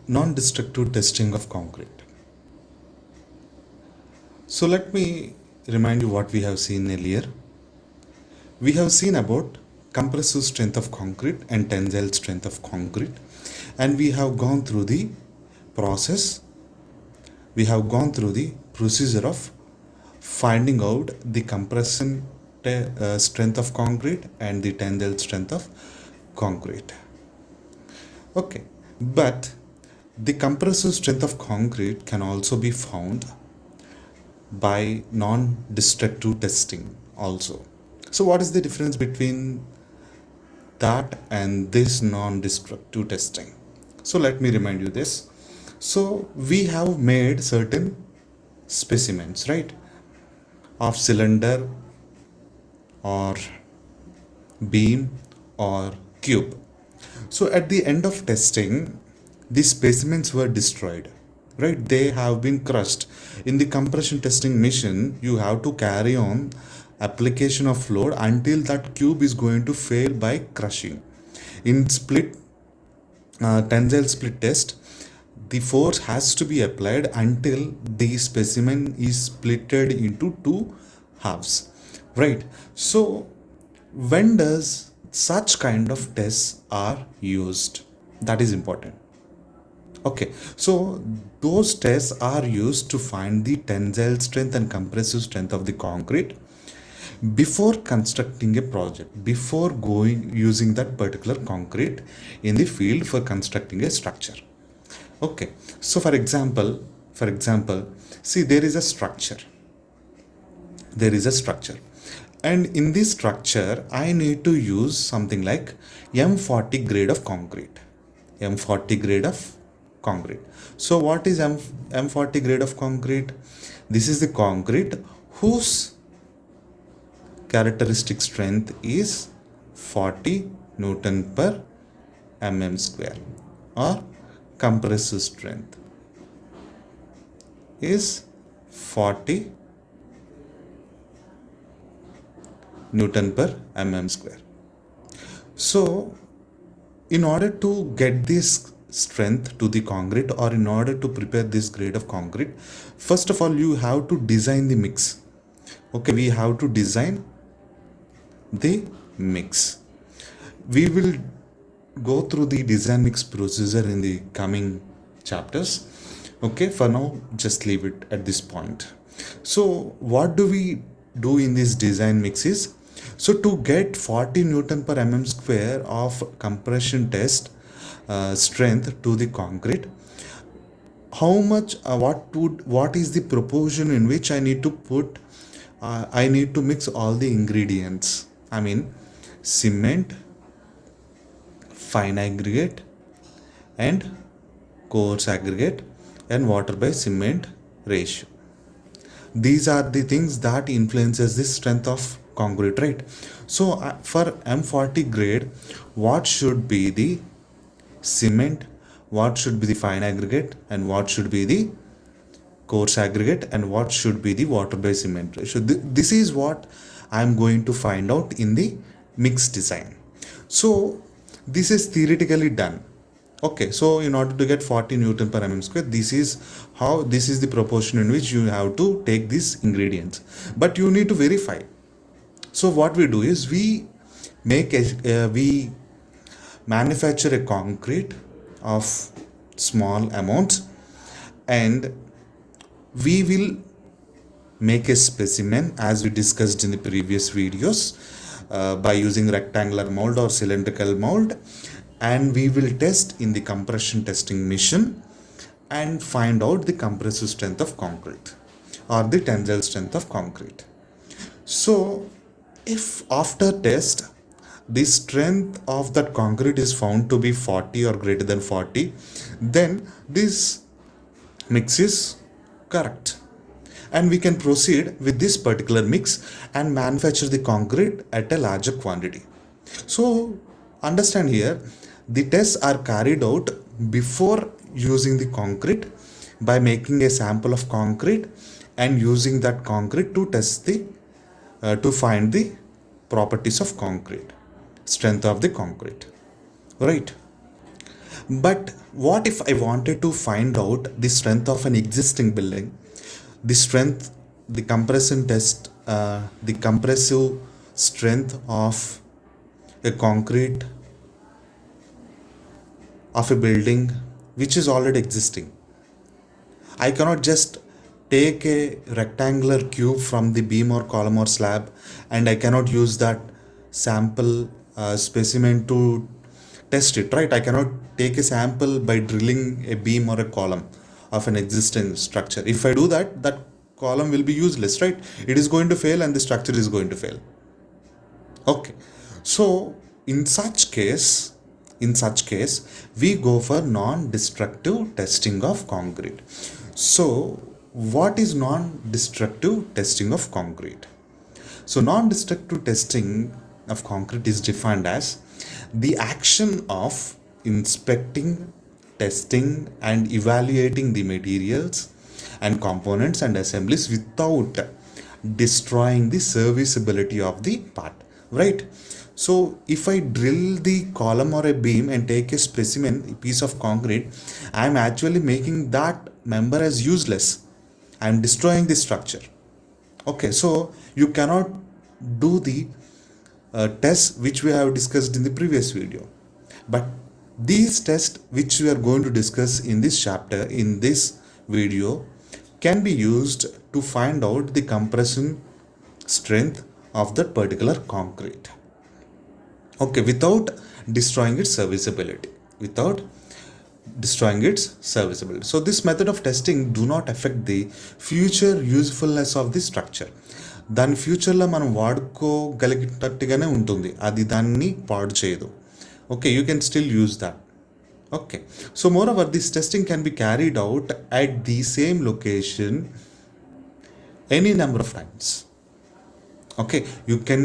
Non-destructive testing of concrete. So let me remind you what we have seen earlier. We have seen about compressive strength of concrete and tensile strength of concrete, and we have gone through the process. We have gone through the procedure of finding out the compression strength of concrete and the tensile strength of concrete. Okay, but the compressive strength of concrete can also be found by non-destructive testing also. So what is the difference between that and this non-destructive testing? So let me remind you this. So we have made certain specimens, right, of cylinder or beam or cube. So at the end of testing, the specimens were destroyed, right? They have been crushed. In the compression testing mission, you have to carry on application of load until that cube is going to fail by crushing. In tensile split test, the force has to be applied until the specimen is splitted into two halves, right? So when does such kind of tests are used? That is important. Okay, so those tests are used to find the tensile strength and compressive strength of the concrete before constructing a project, before going using that particular concrete in the field for constructing a structure. Okay, so for example, see, there is a structure. And in this structure, I need to use something like M40 grade of concrete. So what is M40 grade of concrete? This is the concrete whose characteristic strength is 40 Newton per mm square, or compressive strength is 40 Newton per mm square. So in order to get this strength to the concrete, or in order to prepare this grade of concrete, first of all you have to design the mix. Okay, we have to design the mix. We will go through the design mix procedure in the coming chapters. Okay, for now just leave it at this point. So what do we do in this design mix is, so to get 40 Newton per mm square of compression test strength to the concrete, how much what is the proportion in which I need to put I need to mix all the ingredients. I mean cement, fine aggregate and coarse aggregate, and water by cement ratio. These are the things that influences the strength of concrete, right? So for M40 grade, what should be the cement, what should be the fine aggregate, and what should be the coarse aggregate, and what should be the water by cement ratio? This is what I'm going to find out in the mix design. So this is theoretically done. Okay, so in order to get 40 Newton per mm square, this is the proportion in which you have to take these ingredients, but you need to verify. So what we do is we manufacture a concrete of small amounts, and we will make a specimen as we discussed in the previous videos by using rectangular mold or cylindrical mold, and we will test in the compression testing mission and find out the compressive strength of concrete or the tensile strength of concrete. So if after test the strength of that concrete is found to be 40 or greater than 40, then this mix is correct, and we can proceed with this particular mix and manufacture the concrete at a larger quantity. So understand here, the tests are carried out before using the concrete by making a sample of concrete and using that concrete to test the to find the properties of concrete, strength of the concrete, right? But what if I wanted to find out the strength of an existing building, the strength, the compression test, the compressive strength of a concrete of a building which is already existing? I cannot just take a rectangular cube from the beam or column or slab, and I cannot use that sample specimen to test it, right? I cannot take a sample by drilling a beam or a column of an existing structure. If I do that, that column will be useless, right? It is going to fail and the structure is going to fail. Okay, so in such case, we go for non-destructive testing of concrete. So, what is non-destructive testing of concrete? So, non-destructive testing of concrete is defined as the action of inspecting, testing, and evaluating the materials and components and assemblies without destroying the serviceability of the part, right? So if I drill the column or a beam and take a specimen, a piece of concrete, I am actually making that member as useless. I am destroying the structure. Okay, so you cannot do the tests which we have discussed in the previous video. But these tests which we are going to discuss in this chapter, in this video, can be used to find out the compression strength of that particular concrete. Okay, without destroying its serviceability. So this method of testing do not affect the future usefulness of the structure. దాని ఫ్యూచర్లో మనం వాడుకోగలిగేటట్టుగానే ఉంటుంది, అది దాన్ని పాడు చేయదు. Okay, you can still use that. Okay, so moreover, this testing can be carried out at the same location any number of times. Okay, you can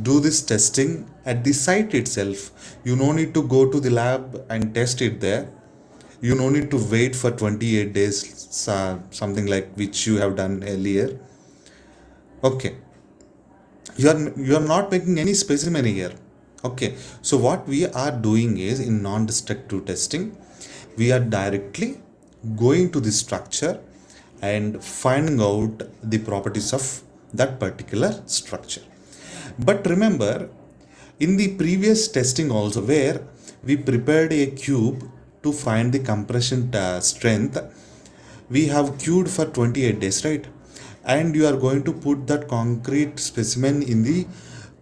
do this testing at the site itself. You no need to go to the lab and test it there. You no need to wait for 28 days, something like which you have done earlier. Okay, you are not making any specimen here. Okay, so what we are doing is, in non-destructive testing, we are directly going to the structure and finding out the properties of that particular structure. But remember, in the previous testing also, where we prepared a cube to find the compression strength, we have cubed for 28 days, right? And you are going to put that concrete specimen in the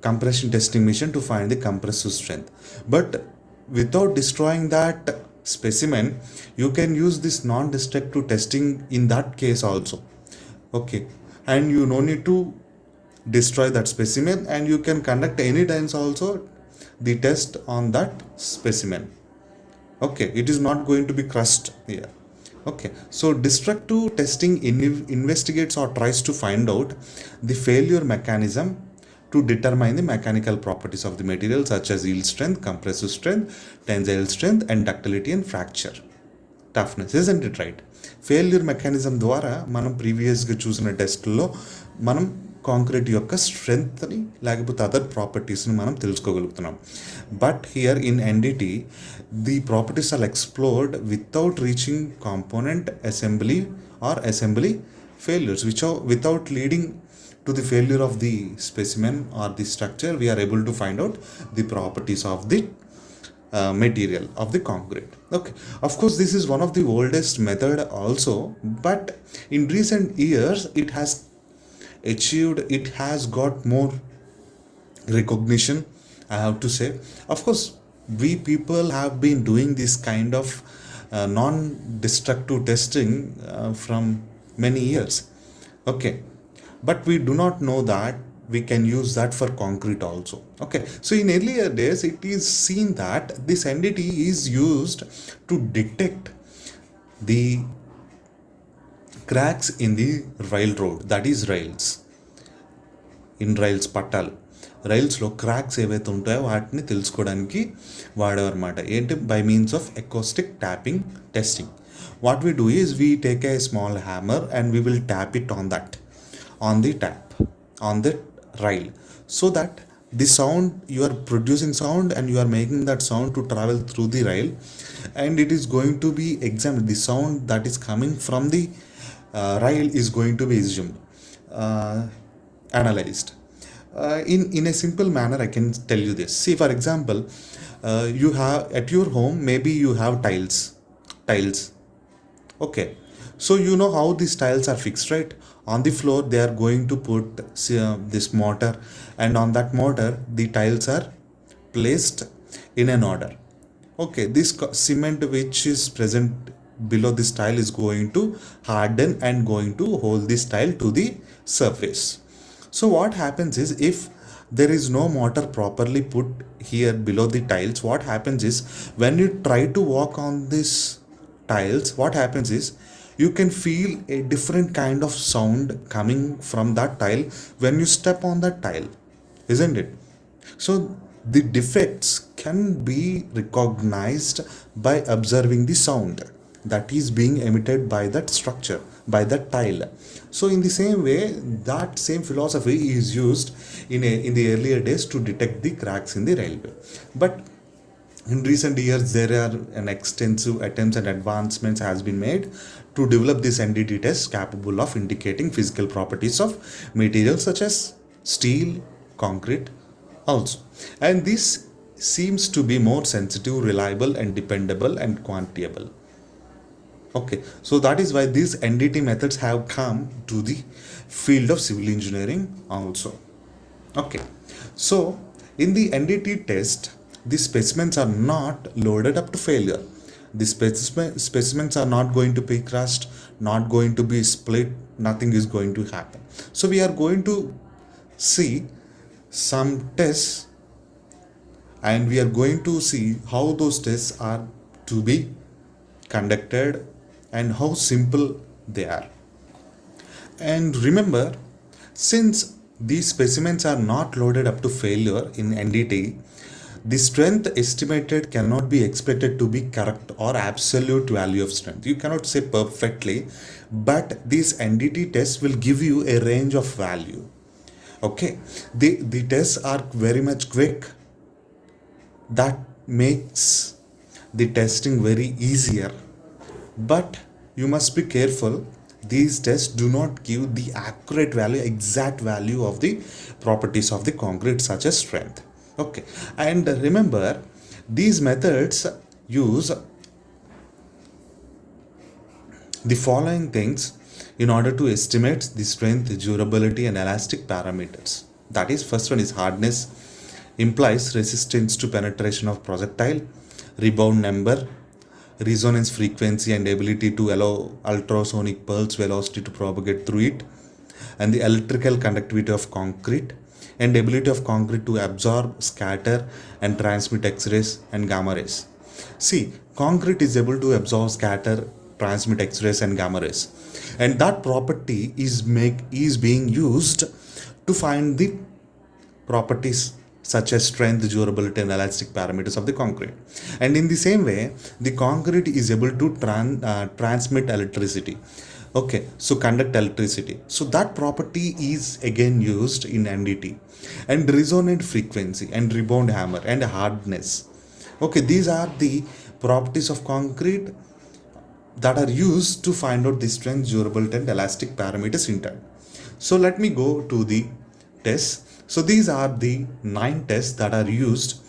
compression testing machine to find the compressive strength. But without destroying that specimen, you can use this non-destructive testing in that case also. Okay, and you no need to destroy that specimen, and you can conduct any times also the test on that specimen. Okay, it is not going to be crushed here. Okay, so destructive testing investigates or tries to find out the failure mechanism to determine the mechanical properties of the material, such as yield strength, compressive strength, tensile strength, and ductility and fracture toughness. Isn't it right? Failure mechanism ద్వారా మనం ప్రీవియస్గా చూసిన టెస్ట్లో మనం concrete యొక్క స్ట్రెంగ్త్ని లేకపోతే other ప్రాపర్టీస్ని మనం తెలుసుకోగలుగుతున్నాం. But here in NDT the properties are explored without reaching component assembly or assembly failures, which are without leading to the failure of the specimen or the structure, we are able to find out the properties of the material of the concrete. Okay, of course this is one of the oldest method also, but in recent years it has got more recognition, I have to say. Of course, we people have been doing this kind of non-destructive testing from many years. Okay, but we do not know that we can use that for concrete also. Okay, so in earlier days it is seen that this NDT is used to detect the cracks in the railroad, that is rails, in rails పట్టాలు, రైల్స్లో cracks ఏవైతే ఉంటాయో వాటిని తెలుసుకోవడానికి వాడేవారన్నమాట. ఏంటి? By means of acoustic tapping testing. What we do is we take a small hammer and we will tap it on the tap, on the rail, so that the sound, you are producing sound and you are making that sound to travel through the rail, and it is going to be examined. The sound that is coming from the rail is going to be assumed, uh, analyzed. In a simple manner, I can tell you this. See, for example, you have at your home, maybe you have tiles. Okay, so you know how these tiles are fixed, right? On the floor, they are going to put this mortar, and on that mortar, the tiles are placed in an order. Okay, this cement which is present below this tile is going to harden and going to hold this tile to the surface. So what happens is, if there is no mortar properly put here below the tiles, what happens is, when you try to walk on this tiles, what happens is, you can feel a different kind of sound coming from that tile when you step on that tile, isn't it? So the defects can be recognized by observing the sound that is being emitted by that structure, by that tile. So in the same way, that same philosophy is used in the earlier days to detect the cracks in the railway. But in recent years, there are an extensive attempts and advancements has been made to develop this NDT test capable of indicating physical properties of materials such as steel, concrete also. And this seems to be more sensitive, reliable and dependable and quantifiable. Okay, so that is why these NDT methods have come to the field of civil engineering also. Okay, so in the NDT test, the specimens are not loaded up to failure. The specimens are not going to be crushed, not going to be split, nothing is going to happen. So we are going to see some tests, and we are going to see how those tests are to be conducted and how simple they are. And remember, since these specimens are not loaded up to failure in NDT, the strength estimated cannot be expected to be correct or absolute value of strength. You cannot say perfectly, but these NDT tests will give you a range of value. Okay, the tests are very much quick. That makes the testing very easier, but you must be careful. These tests do not give the accurate value, exact value of the properties of the concrete such as strength. Okay, and remember, these methods use the following things in order to estimate the strength, durability and elastic parameters. That is, first one is hardness, implies resistance to penetration of projectile, rebound number, resonance frequency and ability to allow ultrasonic pulse velocity to propagate through it, and the electrical conductivity of concrete, and ability of concrete to absorb, scatter and transmit X-rays and gamma rays. See, concrete is able to absorb, scatter, transmit X-rays and gamma rays, and that property is being used to find the properties such as strength, durability and elastic parameters of the concrete. And in the same way, the concrete is able to transmit electricity. Okay, so conduct electricity. So that property is again used in NDT. And resonant frequency and rebound hammer and hardness. Okay, these are the properties of concrete that are used to find out the strength, durability and elastic parameters in turn. So let me go to the tests. So these are the 9 tests that are used